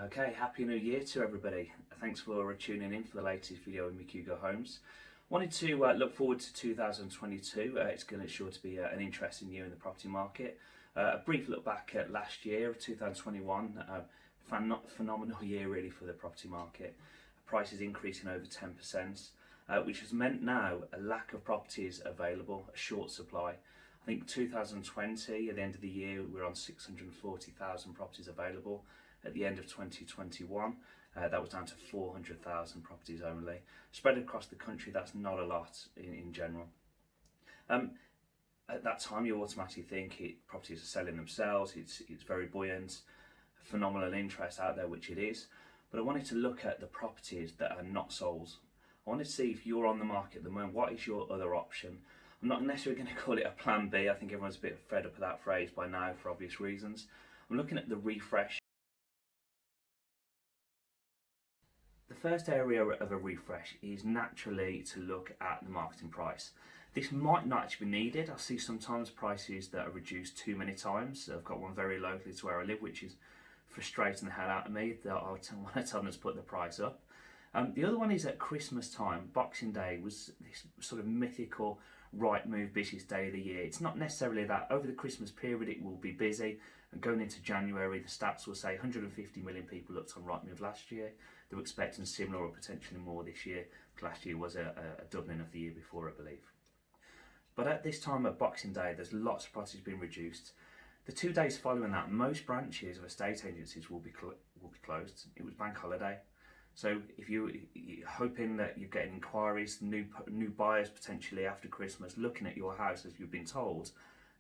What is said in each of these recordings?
Okay, Happy New Year to everybody. Thanks for tuning in for the latest video in Mikugo Homes. Wanted to look forward to 2022. It's sure to be an interesting year in the property market. A brief look back at last year, 2021, phenomenal year really for the property market. Prices increasing over 10%, which has meant now a lack of properties available, a short supply. I think 2020, at the end of the year, we're on 640,000 properties available. At the end of 2021, that was down to 400,000 properties only. Spread across the country, that's not a lot in general. At that time, you automatically think properties are selling themselves, it's very buoyant, phenomenal interest out there, which it is. But I wanted to look at the properties that are not sold. I wanted to see if you're on the market at the moment, what is your other option? I'm not necessarily going to call it a plan B. I think everyone's a bit fed up with that phrase by now for obvious reasons. I'm looking at the refresh. The first area of a refresh is naturally to look at the marketing price. This might not actually be needed. I see sometimes prices that are reduced too many times. I've got one very locally to where I live, which is frustrating the hell out of me. I want to tell them to put the price up. The other one is at Christmas time. Boxing Day was this sort of mythical Rightmove busiest day of the year. It's not necessarily that. Over the Christmas period it will be busy, and going into January the stats will say 150 million people looked on Rightmove last year. They were expecting similar or potentially more this year. Last year was a doubling of the year before, I believe. But at this time at Boxing Day, there's lots of properties being reduced. The 2 days following that, most branches of estate agencies will be closed. It was bank holiday. So if you're hoping that you're getting inquiries, new buyers potentially after Christmas looking at your house as you've been told,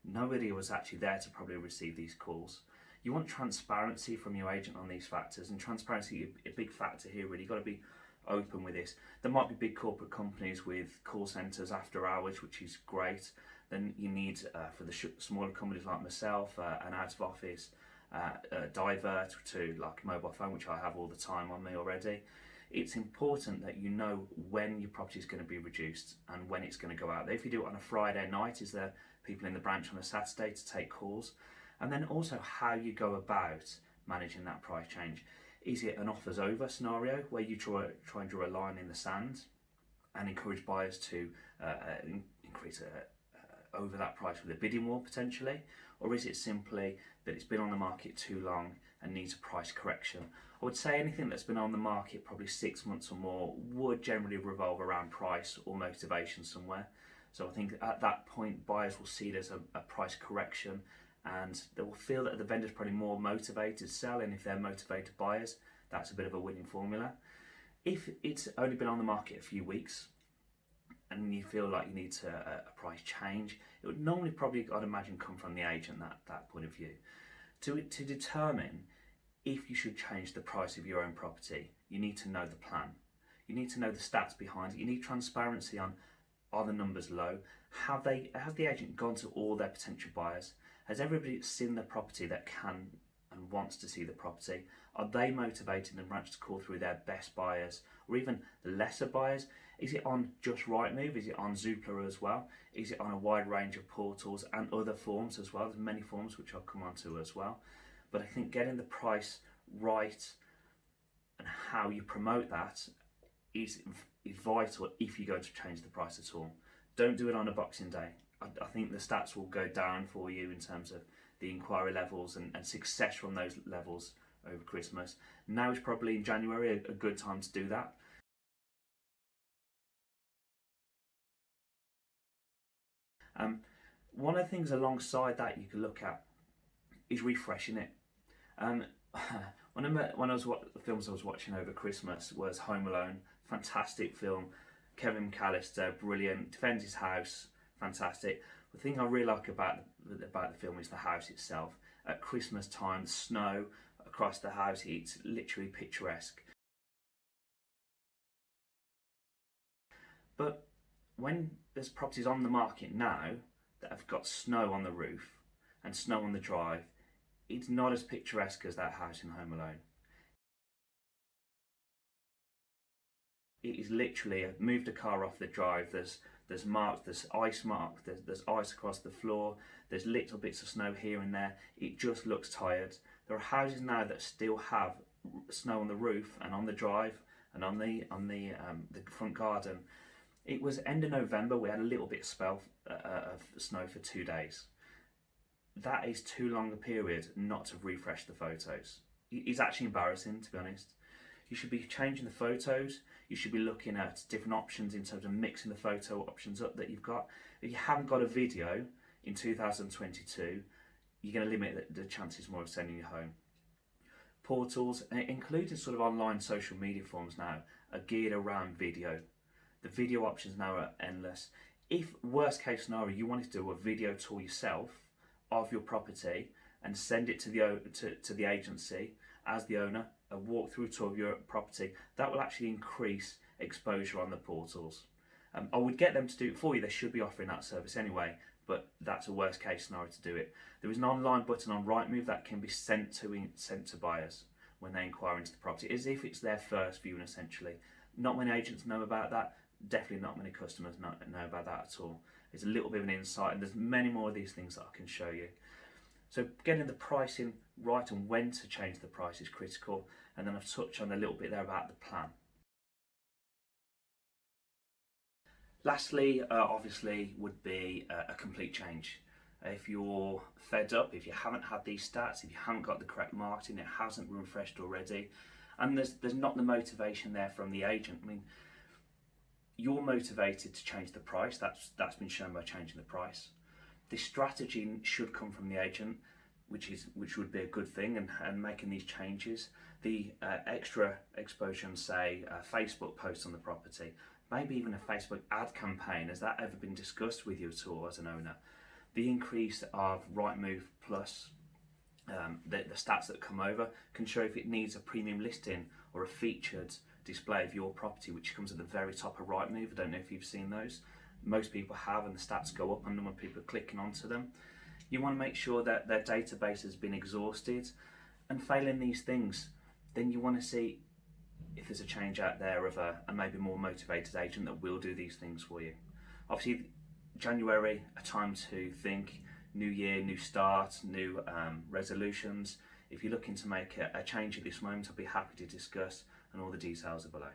nobody was actually there to probably receive these calls. You want transparency from your agent on these factors, and transparency is a big factor here really. You've got to be open with this. There might be big corporate companies with call centres after hours, which is great. Then you need, for the smaller companies like myself, an out of office, divert to like a mobile phone, which I have all the time on me already. It's important that you know when your property is going to be reduced and when it's going to go out there. If you do it on a Friday night, is there people in the branch on a Saturday to take calls? And then also how you go about managing that price change. Is it an offers over scenario where you try and draw a line in the sand and encourage buyers to increase over that price with a bidding war potentially? Or is it simply that it's been on the market too long and needs a price correction? I would say anything that's been on the market probably 6 months or more would generally revolve around price or motivation somewhere. So I think at that point buyers will see it as a price correction, and they will feel that the vendor's probably more motivated to sell, and if they're motivated buyers, that's a bit of a winning formula. If it's only been on the market a few weeks and you feel like you need a price change, it would normally probably, I'd imagine, come from the agent, that point of view. To determine if you should change the price of your own property, you need to know the plan. You need to know the stats behind it. You need transparency on, are the numbers low? Have the agent gone to all their potential buyers? Has everybody seen the property that can and wants to see the property? Are they motivated and branch to call through their best buyers or even the lesser buyers? Is it on just Rightmove? Is it on Zoopla as well? Is it on a wide range of portals and other forms as well? There's many forms which I'll come on to as well. But I think getting the price right and how you promote that is vital if you're going to change the price at all. Don't do it on a Boxing Day. I think the stats will go down for you in terms of the inquiry levels and success from those levels over Christmas. Now is probably in January a good time to do that. One of the things alongside that you can look at is refreshing it. One of the films I was watching over Christmas was Home Alone. Fantastic film. Kevin McAllister, brilliant. Defends his house. Fantastic. The thing I really like about the film is the house itself. At Christmas time, the snow across the house, it's literally picturesque. But when there's properties on the market now that have got snow on the roof and snow on the drive, it's not as picturesque as that house in Home Alone. It is literally moved a car off the drive. There's marks, there's ice marks, there's ice across the floor, there's little bits of snow here and there. It just looks tired. There are houses now that still have snow on the roof and on the drive and on the front garden. It was end of November. We had a little bit of spell of snow for 2 days. That is too long a period not to refresh the photos. It's actually embarrassing, to be honest. You should be changing the photos. You should be looking at different options in terms of mixing the photo options up that you've got. If you haven't got a video in 2022, you're going to limit the chances more of sending you home. Portals, including sort of online social media forums now, are geared around video. The video options now are endless. If worst case scenario, you wanted to do a video tour yourself of your property and send it to the agency as the owner, a walkthrough tour of your property, that will actually increase exposure on the portals. I would get them to do it for you. They should be offering that service anyway, but that's a worst case scenario to do it. There is an online button on Rightmove that can be sent to buyers when they inquire into the property, as if it's their first viewing essentially. Not many agents know about that. Definitely not many customers know about that at all. It's a little bit of an insight, and there's many more of these things that I can show you. So getting the pricing right and when to change the price is critical, and then I've touched on a little bit there about the plan. Lastly, obviously, would be a complete change. If you're fed up, if you haven't had these stats, if you haven't got the correct marketing, it hasn't been refreshed already, and there's not the motivation there from the agent. I mean, you're motivated to change the price. That's been shown by changing the price. The strategy should come from the agent, which would be a good thing, and making these changes. The extra exposure on, say, Facebook posts on the property, maybe even a Facebook ad campaign. Has that ever been discussed with you at all as an owner? The increase of Rightmove Plus, the stats that come over can show if it needs a premium listing or a featured display of your property, which comes at the very top of Rightmove. I don't know if you've seen those. Most people have, and the stats go up on them when people are clicking onto them. You want to make sure that their database has been exhausted, and failing these things, then you want to see if there's a change out there of a maybe more motivated agent that will do these things for you. Obviously, January, a time to think, new year, new start, new resolutions. If you're looking to make a change at this moment, I'll be happy to discuss, and all the details are below.